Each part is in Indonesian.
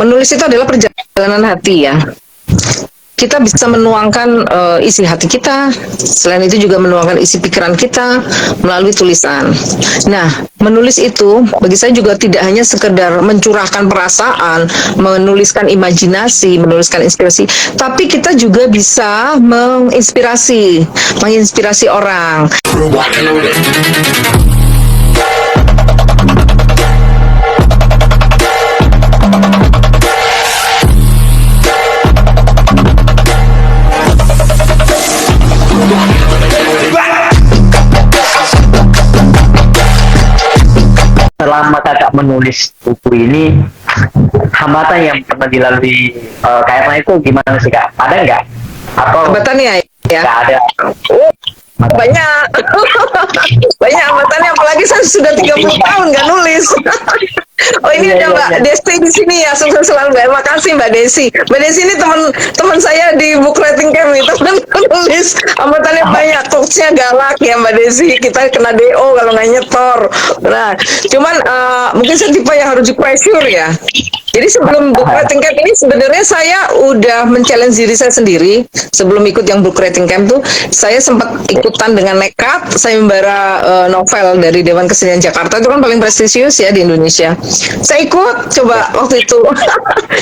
Menulis itu adalah perjalanan hati ya. Kita bisa menuangkan isi hati kita, selain itu juga menuangkan isi pikiran kita melalui tulisan. Nah, menulis itu bagi saya juga tidak hanya sekedar mencurahkan perasaan, menuliskan imajinasi, menuliskan inspirasi, tapi kita juga bisa menginspirasi orang. Selama kakak menulis buku ini, hambatan yang pernah dilalui kayaknya itu gimana sih kak? Ada nggak? Atau Hambatan ya? nggak ada? Oh, banyak. Banyak hambatannya, apalagi saya sudah 30 tahun nggak nulis. Oh, ini ada Mbak Desi di sini ya, sukses selalu Mbak. Makasih Mbak Desi. Mbak Desi ini teman saya di book writing camp itu nulis hambatannya banyak, coachnya galak ya Mbak Desi. Kita kena DO kalau nggak nyetor. Nah, cuman mungkin saya tipe yang harus di pressure ya. Jadi sebelum book writing camp ini sebenarnya saya udah men-challenge diri saya sendiri. Sebelum ikut yang book writing camp tuh, saya sempat ikutan dengan nekat sayembara novel dari Dewan Kesenian Jakarta, itu kan paling prestisius ya di Indonesia. Saya ikut coba waktu itu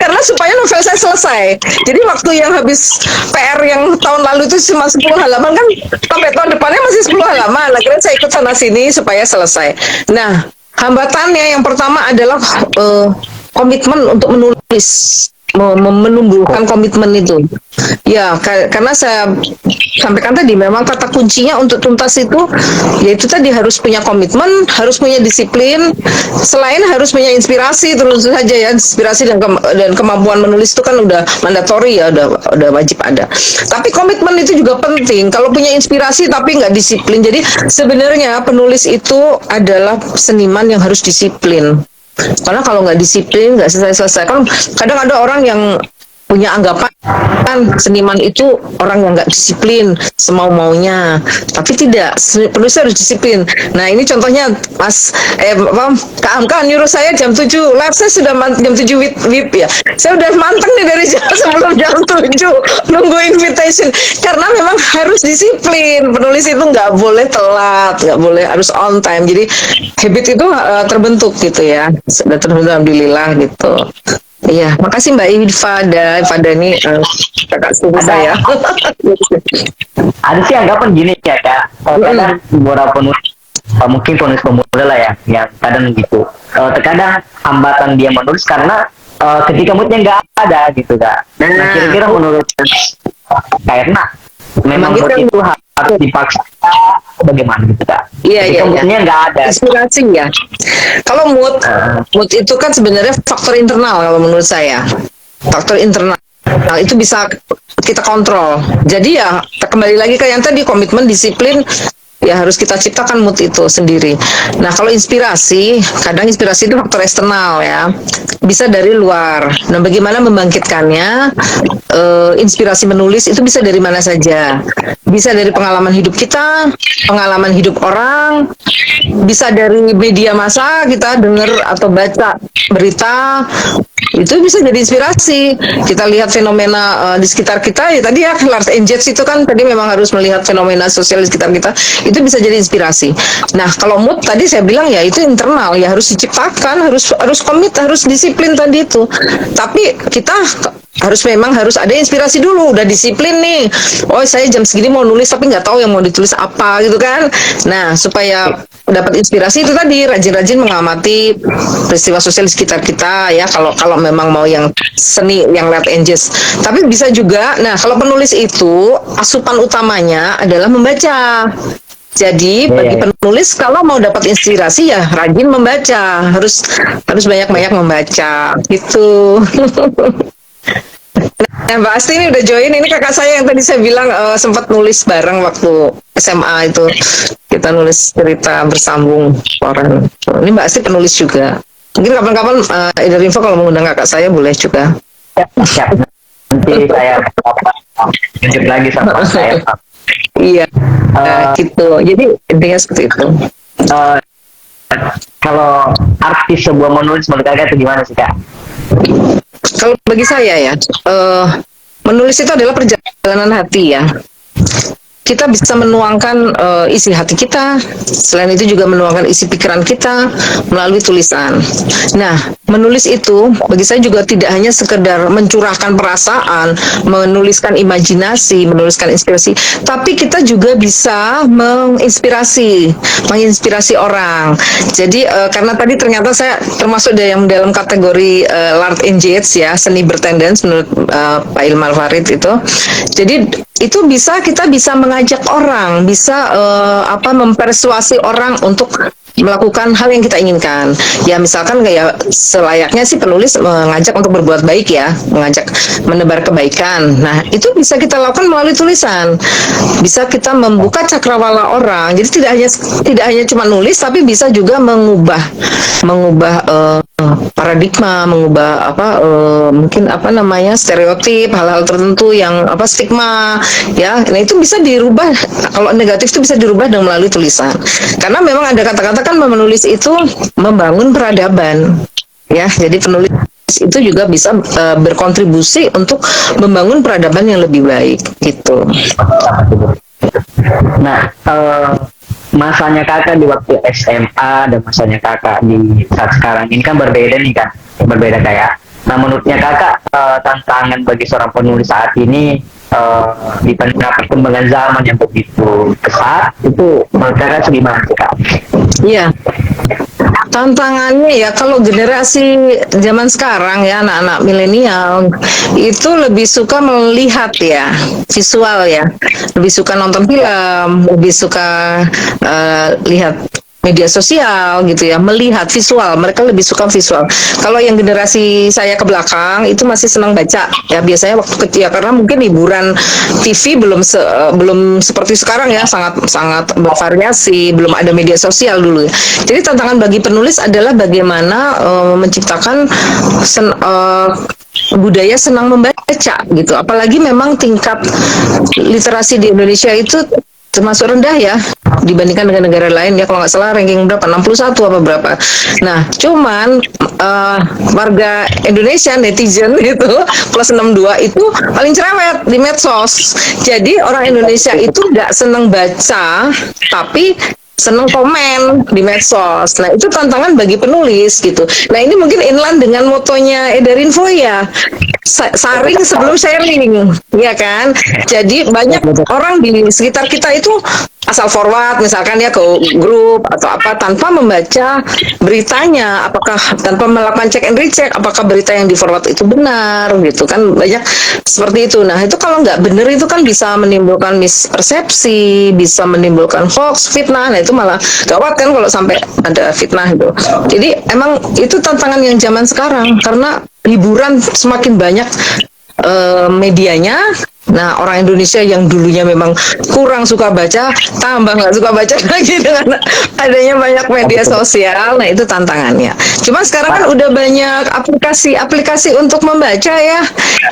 karena supaya novel saya selesai. Jadi waktu yang habis PR yang tahun lalu itu cuma 10 halaman kan, sampai tahun depannya masih 10 halaman. Akhirnya saya ikut sana sini supaya selesai. Nah, hambatannya yang pertama adalah komitmen untuk menulis, menumbuhkan komitmen itu. Ya, karena saya sampaikan tadi, memang kata kuncinya untuk tuntas itu, yaitu tadi harus punya komitmen, harus punya disiplin, selain harus punya inspirasi terus saja ya, inspirasi dan kemampuan menulis itu kan udah mandatori ya, udah wajib ada. Tapi komitmen itu juga penting. Kalau punya inspirasi tapi nggak disiplin, jadi sebenarnya penulis itu adalah seniman yang harus disiplin. Karena kalau nggak disiplin, nggak selesai-selesai. Kan kadang ada orang yang punya anggapan kan seniman itu orang yang nggak disiplin, semau-maunya. Tapi tidak, penulis harus disiplin. Nah, ini contohnya Mas Kak Amka nyuruh saya jam 7 live, saya sudah jam 7 wip ya. Saya udah manteng nih dari jam sebelum jam 7 nunggu invitation. Karena memang harus disiplin. Penulis itu nggak boleh telat, nggak boleh, harus on time. Jadi habit itu terbentuk gitu ya. Sudah terbentuk, alhamdulillah gitu. Iya, makasih Mbak Pada ini kakak sepupu saya. Ada sih anggapan gini ya kak, kadang beberapa penulis mungkin penulis pemula lah ya, yang kadang gitu, terkadang hambatan dia menulis karena ketika moodnya nggak ada gitu kak. Nah, kira-kira menurut karena memang Emang mood gitu. itu harus dipaksa bagaimana gitu kak? Iya. Moodnya nggak ada. Inspirasi ya. Kalau mood itu kan sebenarnya faktor internal kalau menurut saya. Faktor internal itu bisa kita kontrol. Jadi ya kembali lagi ke yang tadi, komitmen, disiplin, ya harus kita ciptakan mood itu sendiri. Nah, kalau inspirasi, kadang inspirasi itu faktor eksternal ya, bisa dari luar. Nah, bagaimana membangkitkannya? Inspirasi menulis itu bisa dari mana saja. Bisa dari pengalaman hidup kita, pengalaman hidup orang, bisa dari media massa, kita dengar atau baca berita, itu bisa jadi inspirasi. Kita lihat fenomena di sekitar kita, ya tadi ya Lars Engels itu kan tadi memang harus melihat fenomena sosial di sekitar kita, itu bisa jadi inspirasi. Nah, kalau mood tadi saya bilang ya itu internal, ya harus diciptakan, harus komit, harus disiplin tadi itu. Tapi kita harus ada inspirasi dulu, udah disiplin nih. Oh, saya jam segini mau nulis tapi nggak tahu yang mau ditulis apa gitu kan. Nah, supaya dapat inspirasi itu tadi, rajin-rajin mengamati peristiwa sosial di sekitar kita ya, kalau memang mau yang seni yang lihat Engels. Tapi bisa juga, nah kalau penulis itu asupan utamanya adalah membaca. Jadi bagi penulis kalau mau dapat inspirasi ya rajin membaca, harus banyak-banyak membaca gitu. Nah, Mbak Asti ini udah join, ini kakak saya yang tadi saya bilang sempat nulis bareng waktu SMA itu, kita nulis cerita bersambung orang. Ini Mbak Asti penulis juga. Mungkin kapan-kapan info kalau mengundang kakak saya boleh juga. Siap. Nanti saya lanjut lagi sama saya. Iya, gitu. Jadi intinya seperti itu. Kalau artis sebuah menulis menurut kakak itu gimana sih kak? Kalau bagi saya ya, menulis itu adalah perjalanan hati ya. Kita bisa menuangkan isi hati kita, selain itu juga menuangkan isi pikiran kita melalui tulisan. Nah, menulis itu bagi saya juga tidak hanya sekedar mencurahkan perasaan, menuliskan imajinasi, menuliskan inspirasi, tapi kita juga bisa menginspirasi orang. Jadi karena tadi ternyata saya termasuk yang dalam kategori Large Engage ya, seni bertendens menurut Pak Ilmar Farid itu. Jadi itu kita bisa mengajak orang, bisa mempersuasi orang untuk melakukan hal yang kita inginkan. Ya misalkan kayak selayaknya sih penulis mengajak untuk berbuat baik ya, mengajak menebar kebaikan. Nah, itu bisa kita lakukan melalui tulisan. Bisa kita membuka cakrawala orang. Jadi tidak hanya cuma nulis tapi bisa juga mengubah paradigma, mengubah mungkin stereotip, hal-hal tertentu yang stigma ya. Nah, itu bisa dirubah. Kalau negatif itu bisa dirubah dengan melalui tulisan. Karena memang ada kata-kata kan menulis itu membangun peradaban ya. Jadi penulis itu juga bisa berkontribusi untuk membangun peradaban yang lebih baik gitu. Nah, masanya kakak di waktu SMA dan masanya kakak di saat sekarang ini kan berbeda nih kan, berbeda kayak. Nah, menurutnya kakak tantangan bagi seorang penulis saat ini di tengah perkembangan zaman yang begitu pesat itu menurut kakak gimana sih kak? Iya. Tantangannya ya kalau generasi zaman sekarang ya anak-anak milenial itu lebih suka melihat ya visual ya, lebih suka nonton film, lebih suka lihat media sosial gitu ya, melihat visual, mereka lebih suka visual. Kalau yang generasi saya ke belakang itu masih senang baca ya, biasanya waktu kecil karena mungkin hiburan TV belum seperti sekarang ya, sangat sangat bervariasi, belum ada media sosial dulu. Jadi tantangan bagi penulis adalah bagaimana menciptakan budaya senang membaca gitu. Apalagi memang tingkat literasi di Indonesia itu termasuk rendah ya dibandingkan dengan negara lain ya, kalau nggak salah ranking berapa 61 apa berapa. Nah cuman warga Indonesia netizen itu plus 62 itu paling cerewet di medsos. Jadi orang Indonesia itu nggak senang baca tapi seneng komen di medsos. Nah itu tantangan bagi penulis gitu. Nah ini mungkin inline dengan motonya Edarinfo ya, saring sebelum sharing, ya kan? Jadi banyak orang di sekitar kita itu asal forward misalkan ya ke grup atau apa tanpa membaca beritanya, apakah tanpa melakukan check and recheck apakah berita yang di forward itu benar gitu kan, banyak seperti itu. Nah itu kalau nggak benar itu kan bisa menimbulkan mispersepsi, bisa menimbulkan hoax, fitnah. Nah itu malah gawat kan kalau sampai ada fitnah itu. Jadi emang itu tantangan yang zaman sekarang karena hiburan semakin banyak medianya. Nah orang Indonesia yang dulunya memang kurang suka baca tambah nggak suka baca lagi dengan adanya banyak media sosial. Nah itu tantangannya. Cuma sekarang kan udah banyak aplikasi untuk membaca ya.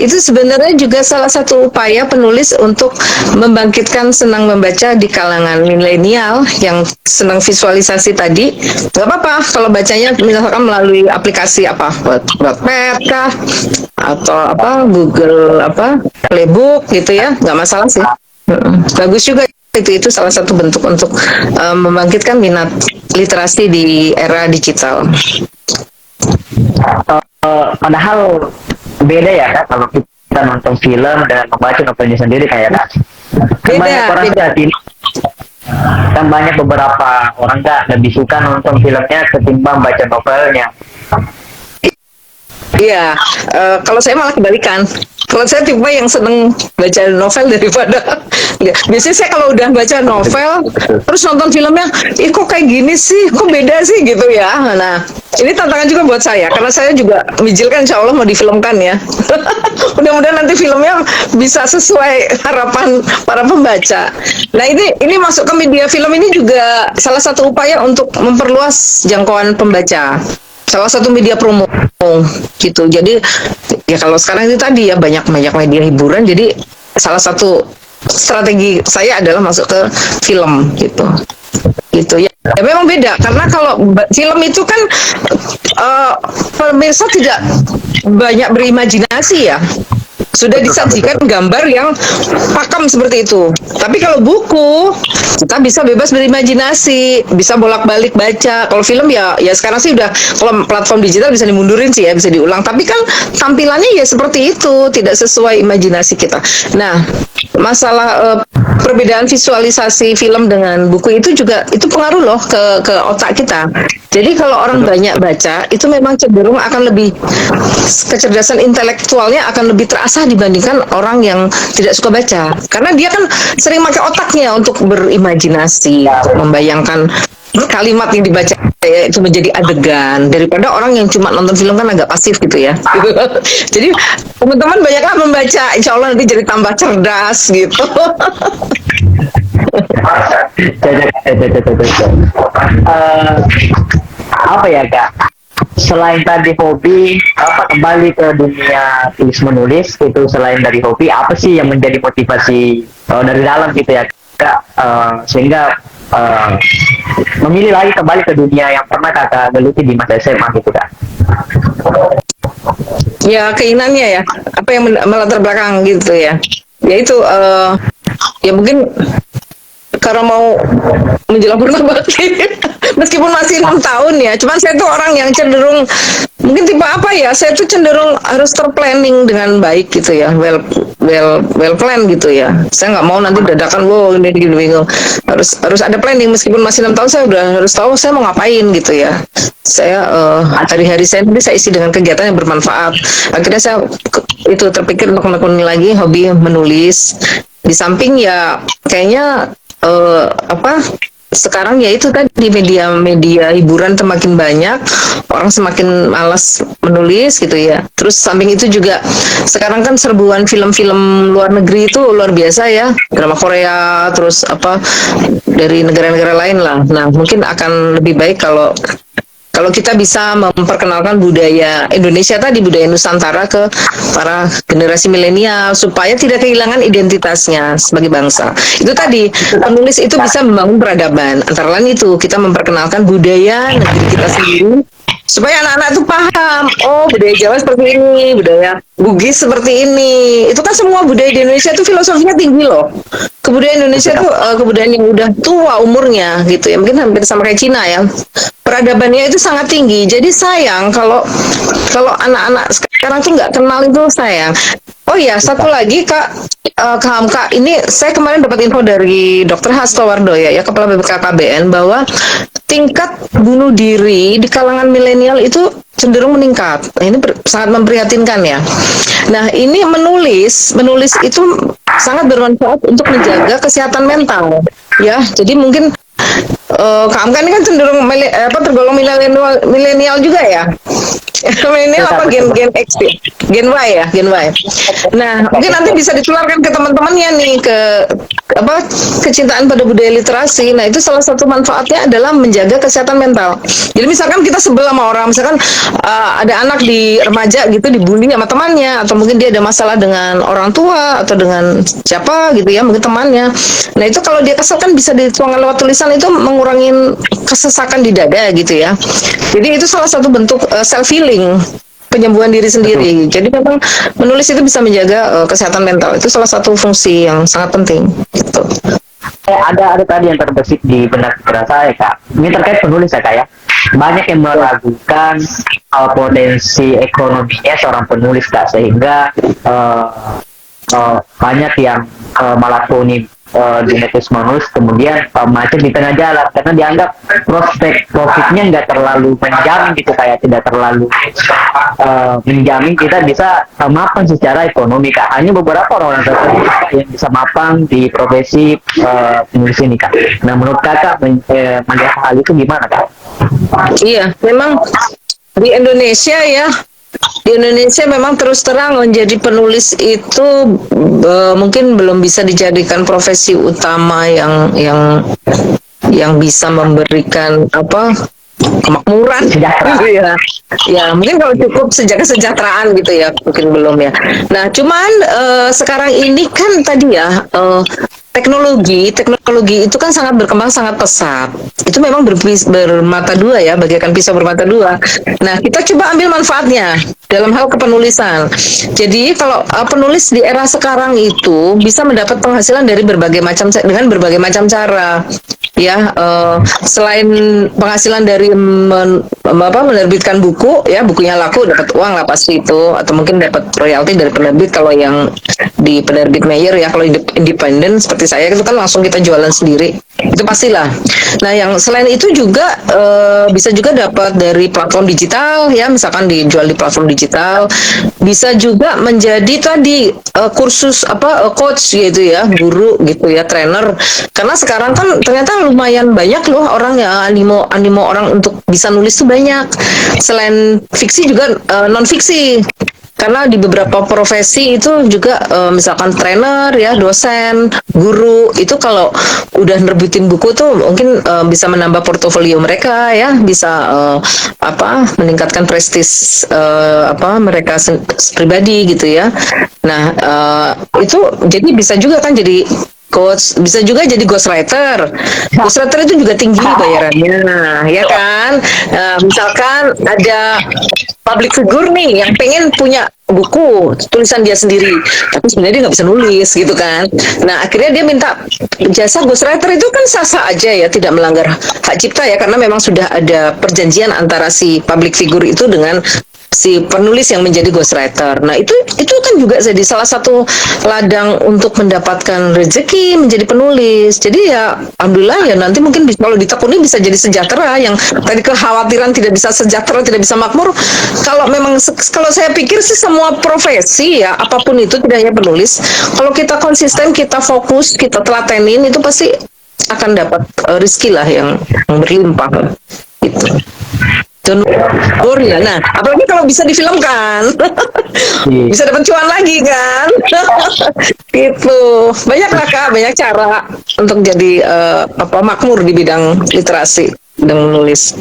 Itu sebenarnya juga salah satu upaya penulis untuk membangkitkan senang membaca di kalangan milenial yang senang visualisasi tadi. Gak apa-apa kalau bacanya misalkan melalui aplikasi Wattpad kah atau Google Playbook gitu ya, nggak masalah sih. Bagus juga itu salah satu bentuk untuk membangkitkan minat literasi di era digital. Padahal beda ya kak kalau kita nonton film dan membaca novelnya sendiri kayak kak. Banyak orang saat ini kan banyak beberapa orang kak lebih suka nonton filmnya ketimbang baca novelnya. Iya, kalau saya malah kebalikan. Kalau saya tipe yang seneng baca novel daripada biasanya saya kalau udah baca novel terus nonton filmnya, kok kayak gini sih, kok beda sih gitu ya. Nah ini tantangan juga buat saya karena saya juga mijilkan insya Allah mau difilmkan ya. Mudah-mudahan nanti filmnya bisa sesuai harapan para pembaca. Nah ini masuk ke media film ini juga salah satu upaya untuk memperluas jangkauan pembaca. Salah satu media promo gitu. Jadi ya kalau sekarang itu tadi ya banyak media hiburan. Jadi salah satu strategi saya adalah masuk ke film gitu. gitu ya. Ya memang beda karena kalau film itu kan pemirsa tidak banyak berimajinasi ya, sudah Betul, Kak, betul, disajikan betul. gambar yang pakem seperti itu. Tapi kalau buku kita bisa bebas berimajinasi, bisa bolak-balik baca. Kalau film ya sekarang sih udah, kalau platform digital bisa dimundurin sih ya, bisa diulang. Tapi kan tampilannya ya seperti itu, tidak sesuai imajinasi kita. Nah, masalah perbedaan visualisasi film dengan buku itu juga itu pengaruh loh ke otak kita. Jadi kalau orang banyak baca itu memang cenderung akan lebih, kecerdasan intelektualnya akan lebih terasah dibandingkan orang yang tidak suka baca. Karena dia kan sering pakai otaknya untuk berimajinasi, membayangkan kalimat yang dibaca itu menjadi adegan, daripada orang yang cuma nonton film kan agak pasif gitu ya. Jadi teman-teman banyaklah membaca, insya Allah nanti jadi tambah cerdas gitu. Eh, apa ya kak? Selain tadi hobi, apa kembali ke dunia tulis menulis itu, selain dari hobi, apa sih yang menjadi motivasi dari dalam gitu ya kak? Sehingga eh, memilih lagi kembali ke dunia yang pernah kakak geluti di masa SMA gitu kak? Ya keinginannya ya, apa yang melatar belakang gitu ya. Ya itu ya mungkin karena mau menjelang purna bakti. Meskipun masih 6 tahun ya, cuman saya tuh orang yang cenderung, mungkin tipe apa ya, saya tuh cenderung harus terplanning dengan baik gitu ya, well plan gitu ya. Saya nggak mau nanti dadakan wow ini gini bingung. Harus ada planning, meskipun masih 6 tahun saya udah harus tahu saya mau ngapain gitu ya. Saya hari-hari saya nanti saya isi dengan kegiatan yang bermanfaat. Akhirnya saya itu terpikir untuk menekuni lagi hobi menulis. Di samping ya kayaknya apa, sekarang ya itu tadi media-media hiburan semakin banyak, orang semakin malas menulis gitu ya. Terus samping itu juga sekarang kan serbuan film-film luar negeri itu luar biasa ya, drama Korea, terus apa dari negara-negara lain lah. Nah mungkin akan lebih baik kalau kalau kita bisa memperkenalkan budaya Indonesia tadi, budaya Nusantara ke para generasi milenial supaya tidak kehilangan identitasnya sebagai bangsa. Itu tadi, penulis itu bisa membangun peradaban. Antara lain itu, kita memperkenalkan budaya negeri kita sendiri supaya anak-anak itu paham, oh budaya Jawa seperti ini, budaya Bugis seperti ini. Itu kan semua budaya di Indonesia itu filosofinya tinggi loh. Kebudayaan Indonesia itu kebudayaan yang udah tua umurnya gitu ya, mungkin hampir sama kayak Cina ya. Peradabannya itu sangat tinggi. Jadi sayang kalau kalau anak-anak sekarang tuh nggak kenal itu, sayang. Oh iya, satu lagi Kak, Kak Hamka, ini saya kemarin dapat info dari Dr. Hasto Wardoyo ya, Kepala BPKKBN, bahwa tingkat bunuh diri di kalangan milenial itu cenderung meningkat. Nah, ini sangat memprihatinkan ya. Nah, ini menulis itu sangat bermanfaat untuk menjaga kesehatan mental. Ya, jadi mungkin Kak Amka ini kan cenderung tergolong milenial juga ya. Milenial apa gen X, gen Y ya, gen Y. Nah, mungkin nanti bisa ditularkan ke teman-temannya nih, ke apa, kecintaan pada budaya literasi. Nah, itu salah satu manfaatnya adalah menjaga kesehatan mental. Jadi misalkan kita sebel sama orang, misalkan ada anak di remaja gitu dibully sama temannya, atau mungkin dia ada masalah dengan orang tua atau dengan siapa gitu ya, mungkin temannya. Nah, itu kalau dia kesel kan bisa dituangkan lewat tulisan, itu mengurangin kesesakan di dada gitu ya. Jadi itu salah satu bentuk self healing, penyembuhan diri sendiri. Jadi memang menulis itu bisa menjaga kesehatan mental. Itu salah satu fungsi yang sangat penting. Gitu. Ada tadi yang terbesit di benak saya kak. Ini terkait penulis ya kak ya. Banyak yang meragukan potensi ekonominya seorang penulis kak, sehingga banyak yang malah puni dunia menulis kemudian macet di tengah jalan karena dianggap prospek profitnya nggak terlalu menjamin gitu, kayak tidak terlalu menjamin kita bisa mapan secara ekonomi kak. Hanya beberapa orang tertentu yang bisa mapan di profesi penulis ini kak. Nah menurut kakak melihat hal itu gimana kak? Iya, memang di Indonesia ya, di Indonesia memang terus terang menjadi penulis itu mungkin belum bisa dijadikan profesi utama yang bisa memberikan apa, kemakmuran gitu ya. Ya mungkin kalau cukup kesejahteraan gitu ya, mungkin belum ya. Nah cuman sekarang ini kan tadi ya teknologi itu kan sangat berkembang sangat pesat. Itu memang bermata dua ya, bagaikan pisau bermata dua. Nah, kita coba ambil manfaatnya dalam hal kepenulisan. Jadi kalau penulis di era sekarang itu bisa mendapat penghasilan dari berbagai macam dengan berbagai macam cara. Ya, selain penghasilan dari menerbitkan buku, ya bukunya laku dapat uang lah pasti itu, atau mungkin dapat royalti dari penerbit kalau yang di penerbit mayor ya, kalau independen seperti saya itu kan langsung kita jualan sendiri, itu pastilah. Nah, yang selain itu juga bisa juga dapat dari platform digital ya, misalkan dijual di platform digital, bisa juga menjadi tadi kursus coach gitu ya, guru gitu ya, trainer. Karena sekarang kan ternyata lumayan banyak loh orang ya, animo orang untuk bisa nulis tuh banyak. Selain fiksi juga non fiksi. Karena di beberapa profesi itu juga misalkan trainer ya, dosen, guru itu kalau udah nerbitin buku tuh mungkin bisa menambah portofolio mereka ya, bisa meningkatkan prestis mereka pribadi gitu ya. Nah, itu jadi bisa juga kan jadi coach, bisa juga jadi ghostwriter. Ghostwriter itu juga tinggi bayarannya, ya kan? Misalkan ada public figure nih yang pengen punya buku tulisan dia sendiri, tapi sebenarnya dia nggak bisa nulis gitu kan. Nah, akhirnya dia minta jasa ghostwriter, itu kan sah-sah aja ya, tidak melanggar hak cipta ya, karena memang sudah ada perjanjian antara si public figure itu dengan si penulis yang menjadi ghostwriter. Nah, itu kan juga jadi salah satu ladang untuk mendapatkan rezeki menjadi penulis. Jadi ya alhamdulillah ya, nanti mungkin kalau ditekuni bisa jadi sejahtera, yang tadi kekhawatiran tidak bisa sejahtera, tidak bisa makmur. Kalau memang kalau saya pikir sih semua profesi ya, apapun itu tidak hanya penulis, kalau kita konsisten, kita fokus, kita telatenin, itu pasti akan dapat rezeki lah yang berlimpah gitu. Ya. Nah, apalagi kalau bisa difilmkan, bisa dapat cuan lagi kan, gitu. Banyak lah Kak, banyak cara untuk jadi makmur di bidang literasi dan menulis.